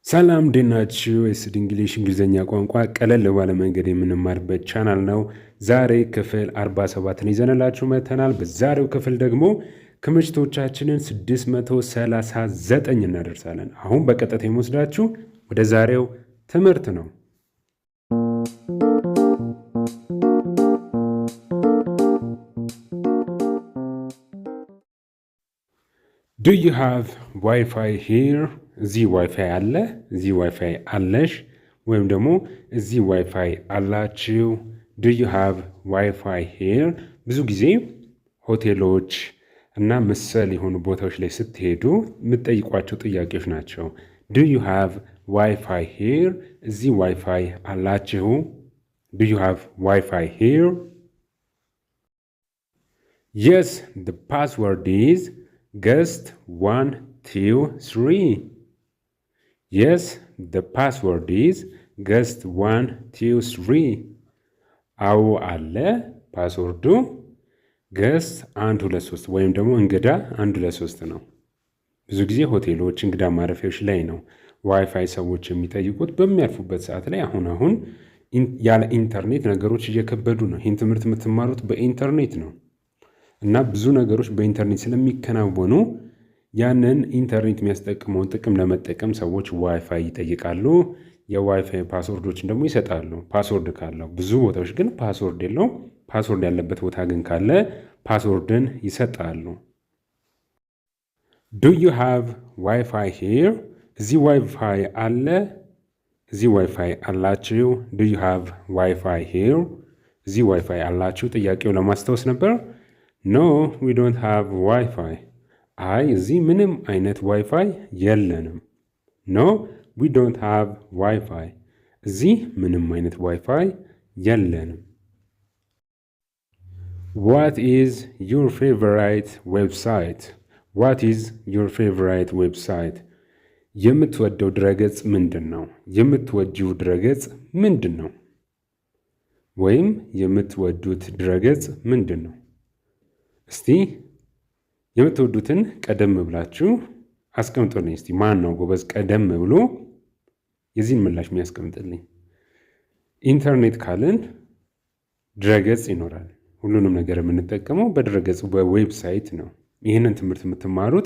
ሰላም እንዴት ናችሁ? ኤስዲ እንግሊዝኛ ቋንቋ ቀለል ባለ መንገድ የምንማርበት ቻናል ነው። ዛሬ ክፍል 47ን ይዘንላችሁ መጥተናል። በዛሬው ክፍል ደግሞ ክምችቶቻችንን 639 እናደርሳለን። አሁን በቀጥታ የምወስዳችሁ ወደ ዛሬው ትምህርት ነው። Do you have Wi-Fi here? እዚህ ዋይፋይ አለ፣ እዚህ ዋይፋይ አለሽ፣ ወይም ደግሞ እዚህ ዋይፋይ አላችሁ። ዱ ዩ ሃቭ ዋይፋይ ሄር። ብዙ ጊዜ ሆቴሎች እና መሰል የሆኑ ቦታዎች ላይ ስትሄዱ የምትጠይቋቸው ጥያቄዎች ናቸው። ዱ ዩ ሃቭ ዋይፋይ ሄር፣ እዚህ ዋይፋይ አላችሁ። ዱ ዩ ሃቭ ዋይፋይ ሄር። የስ the password is guest 1 2 3. Yes, the password is guest 1 2 3. አዎ አለ ፓስወርዱ ገስት 1 2 3 ወይም ደግሞ እንግዳ 1 2 3 ነው። ብዙ ጊዜ ሆቴሎች፣ እንግዳ ማረፊያዎች ላይ ነው ዋይፋይ ሰዎች የሚጠይቁት በሚያልፉበት ሰዓት ላይ። አሁን ያለ ኢንተርኔት ነገሮች እየከበዱ ነው። ይህን ትምህርት የምትማሩት በኢንተርኔት ነው እና ብዙ ነገሮች በኢንተርኔት ስለሚከናወኑ ያንን ኢንተርኔት የሚያስጠቅመውን ጥቅም ለመጠቀም ሰዎች ዋይፋይ ይጠይቃሉ። የዋይፋይ ፓስወርዶችን ደግሞ ይሰጣሉ። ፓስወርድ ካለው ብዙ ቦታዎች ግን ፓስወርድ የለው። ፓስወርድ ያለበት ቦታ ግን ካለ ፓስወርድን ይሰጣሉ። ዱ ዩ ሃቭ ዋይፋይ ሄር? እዚህ ዋይፋይ አለ፣ እዚህ ዋይፋይ አላችሁ። ዱ ዩ ሃቭ ዋይፋይ ሄር? እዚህ ዋይፋይ አላችሁ። ጥያቄው ለማስታወስ ነበር። ኖ ዊ ዶንት ሃቭ ዋይፋይ። አይ እዚህ ምንም አይነት ዋይፋይ የለንም። ኖ ዊ ዶንት ሃቭ ዋይፋይ። እዚህ ምንም አይነት ዋይፋይ የለንም። ዋት ኢዝ ዩር ፌቨራይት ዌብሳይት? ዋት ኢዝ ዩር ፌቨራይት ዌብሳይት? የምትወደው ድረገጽ ምንድን ነው? የምትወጂው ድረገጽ ምንድን ነው? ወይም የምትወዱት ድረገጽ ምንድን ነው? እስቲ የምትወዱትን ቀደም ብላችሁ አስቀምጡልኝ። እስቲ ማን ነው ጎበዝ ቀደም ብሎ የዚህን ምላሽ የሚያስቀምጥልኝ? ኢንተርኔት ካልን ድረገጽ ይኖራል። ሁሉንም ነገር የምንጠቀመው በድረገጽ በዌብሳይት ነው። ይህንን ትምህርት የምትማሩት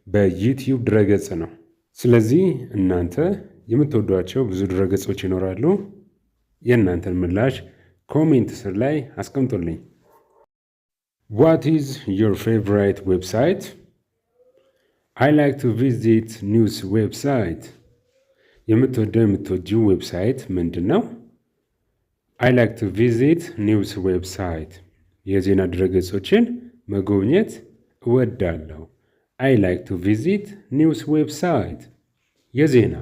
በዩቲዩብ ድረገጽ ነው። ስለዚህ እናንተ የምትወዷቸው ብዙ ድረገጾች ይኖራሉ። የእናንተን ምላሽ ኮሜንት ስር ላይ አስቀምጡልኝ። What is your favorite website? I like to visit news website. የምትወጂው ዌብሳይት ምንድን ነው? I like to visit news website. የዜና ድረገጾችን መጎብኘት እወዳለሁ። I like to visit news website. የዜና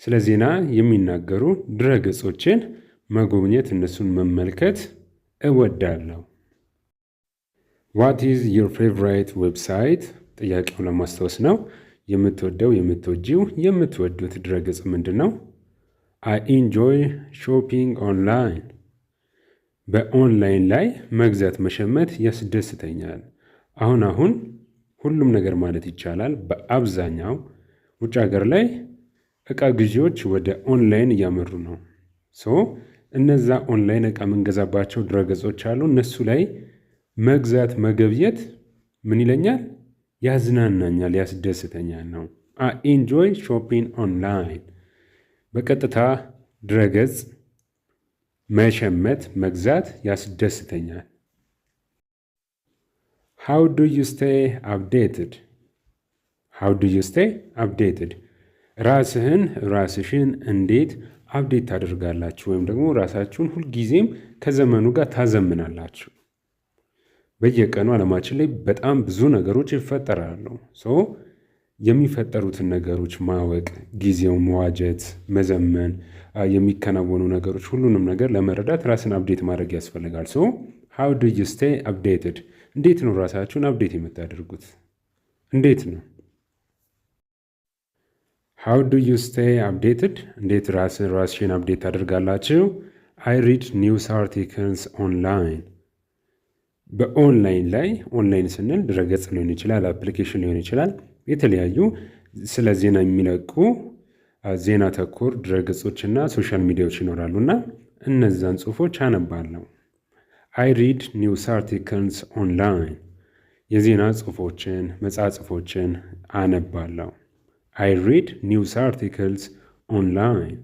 ስለ ዜና የሚናገሩ ድረገጾችን መጎብኘት፣ እነሱን መመልከት እወዳለሁ። ዋት ኢዝ ዩር ፌቨራይት ዌብሳይት? ጥያቄውን ለማስታወስ ነው። የምትወጂው የምትወዱት ድረገጽ ምንድን ነው? አይ ኢንጆይ ሾፒንግ ኦንላይን። በኦንላይን ላይ መግዛት መሸመት ያስደስተኛል። አሁን ሁሉም ነገር ማለት ይቻላል በአብዛኛው ውጭ ሀገር ላይ እቃ ግዢዎች ወደ ኦንላይን እያመሩ ነው። እነዛ ኦንላይን እቃ የምንገዛባቸው ድረገጾች አሉ። እነሱ ላይ መግዛት መገብየት ምን ይለኛል? ያዝናናኛል፣ ያስደስተኛል ነው። አይ ኢንጆይ ሾፒንግ ኦንላይን። በቀጥታ ድረገጽ መሸመት መግዛት ያስደስተኛል። ሃው ዱ ዩ ስቴይ አፕዴትድ? ሃው ዱ ዩ ስቴይ አፕዴትድ? ራስሽን እንዴት አፕዴት ታደርጋላችሁ? ወይም ደግሞ ራሳችሁን ሁልጊዜም ከዘመኑ ጋር ታዘምናላችሁ። በየቀኑ ዓለማችን ላይ በጣም ብዙ ነገሮች ይፈጠራሉ። የሚፈጠሩትን ነገሮች ማወቅ፣ ጊዜው መዋጀት፣ መዘመን፣ የሚከናወኑ ነገሮች ሁሉንም ነገር ለመረዳት ራስን አፕዴት ማድረግ ያስፈልጋል። ሃው ዱ ዩ ስቴይ አፕዴትድ? እንዴት ነው ራሳችሁን አፕዴት የምታደርጉት? እንዴት ነው? ሃው ዱ ዩ ስቴይ አፕዴትድ? እንዴት ራስሽን አፕዴት ታደርጋላችሁ? አይ ሪድ ኒውስ አርቲክልስ ኦንላይን። በኦንላይን ላይ ኦንላይን ስንል ድረገጽ ሊሆን ይችላል፣ አፕሊኬሽን ሊሆን ይችላል። የተለያዩ ስለ ዜና የሚለቁ ዜና ተኮር ድረገጾችና ሶሻል ሚዲያዎች ይኖራሉና እነዛን ጽሁፎች አነባለሁ። I read news articles online. የዜና ጽሁፎችን መጻጽፎችን አነባለሁ። I read news articles online.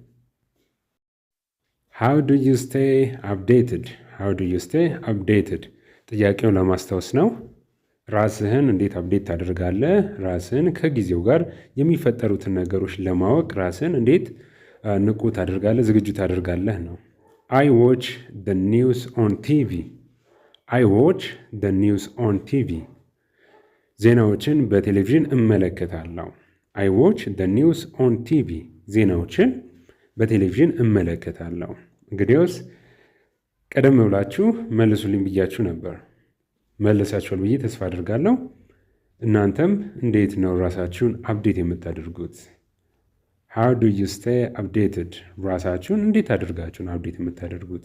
How do you stay updated? How do you stay updated? ጥያቄውን ለማስታወስ ነው። ራስህን እንዴት አፕዴት ታደርጋለህ? ራስህን ከጊዜው ጋር የሚፈጠሩትን ነገሮች ለማወቅ ራስህን እንዴት ንቁ ታደርጋለህ፣ ዝግጁ ታደርጋለህ ነው። I watch the news on TV. I watch the news on TV. ዜናዎችን በቴሌቪዥን እመለከታለሁ። I watch the news on TV. ዜናዎችን በቴሌቪዥን እመለከታለሁ። እንግዲያውስ ቀደም ብላችሁ መልሱልኝ ብያችሁ ነበር። መልሳችኋል ብዬ ተስፋ አድርጋለሁ። እናንተም እንዴት ነው ራሳችሁን አፕዴት የምታደርጉት? How do you stay updated? ራሳችሁን እንዴት አድርጋችሁ ነው አፕዴት የምታደርጉት?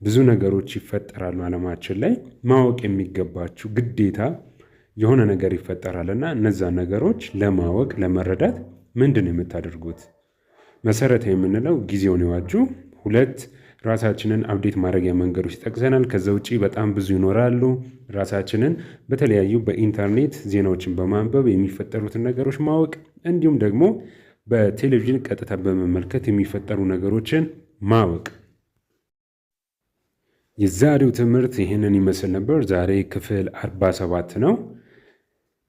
ብዙ ነገሮች ይፈጠራሉ ዓለማችን ላይ። ማወቅ የሚገባችሁ ግዴታ የሆነ ነገር ይፈጠራልና እነዛ ነገሮች ለማወቅ ለመረዳት ምንድን ነው የምታደርጉት? መሰረታዊ የምንለው ጊዜውን የዋጁ ሁለት ራሳችንን አፕዴት ማድረጊያ መንገዶች ይጠቅሰናል። ከዛ ውጪ በጣም ብዙ ይኖራሉ። ራሳችንን በተለያዩ በኢንተርኔት ዜናዎችን በማንበብ የሚፈጠሩትን ነገሮች ማወቅ እንዲሁም ደግሞ በቴሌቪዥን ቀጥታ በመመልከት የሚፈጠሩ ነገሮችን ማወቅ። የዛሬው ትምህርት ይህንን ይመስል ነበር። ዛሬ ክፍል 47 ነው።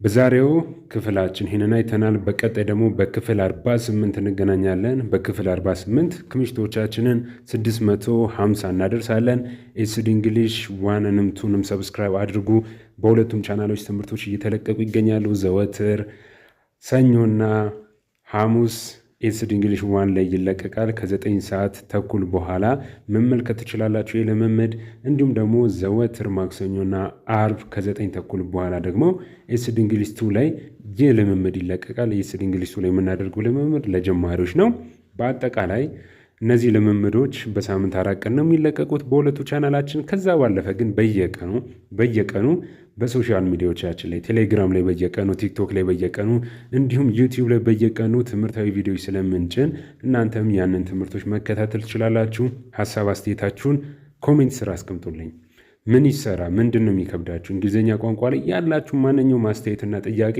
በዛሬው ክፍላችን ይህንን አይተናል። በቀጣይ ደግሞ በክፍል 48 እንገናኛለን። በክፍል 48 ክምችቶቻችንን 650 እናደርሳለን። ኤስዲ እንግሊሽ ዋንንም ቱንም ሰብስክራይብ አድርጉ። በሁለቱም ቻናሎች ትምህርቶች እየተለቀቁ ይገኛሉ። ዘወትር ሰኞና ሐሙስ ኤስዲ እንግሊሽ ዋን ላይ ይለቀቃል። ከ9 ሰዓት ተኩል በኋላ መመልከት ትችላላችሁ የልምምድ። እንዲሁም ደግሞ ዘወትር ማክሰኞና አርብ ከ9 ተኩል በኋላ ደግሞ ኤስዲ እንግሊሽ 2 ላይ የልምምድ ይለቀቃል። ኤስዲ እንግሊሽ 2 ላይ የምናደርገው ልምምድ ለጀማሪዎች ነው። በአጠቃላይ እነዚህ ልምምዶች በሳምንት 4 ቀን ነው የሚለቀቁት በሁለቱ ቻናላችን። ከዛ ባለፈ ግን በየቀኑ በሶሻል ሚዲያዎቻችን ላይ ቴሌግራም ላይ በየቀኑ፣ ቲክቶክ ላይ በየቀኑ እንዲሁም ዩቲዩብ ላይ በየቀኑ ትምህርታዊ ቪዲዮዎች ስለምንጭን እናንተም ያንን ትምህርቶች መከታተል ትችላላችሁ። ሀሳብ አስተያየታችሁን ኮሜንት ስራ አስቀምጡልኝ። ምን ይሰራ? ምንድን ነው የሚከብዳችሁ? እንግሊዝኛ ቋንቋ ላይ ያላችሁ ማንኛውም አስተያየትና ጥያቄ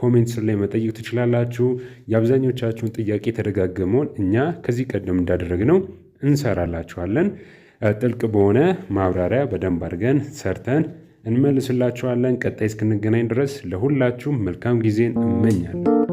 ኮሜንት ስር ላይ መጠየቅ ትችላላችሁ። የአብዛኞቻችሁን ጥያቄ የተደጋገመውን እኛ ከዚህ ቀደም እንዳደረግነው እንሰራላችኋለን። ጥልቅ በሆነ ማብራሪያ በደንብ አድርገን ሰርተን እንመልስላችኋለን። ቀጣይ እስክንገናኝ ድረስ ለሁላችሁም መልካም ጊዜን እመኛለሁ።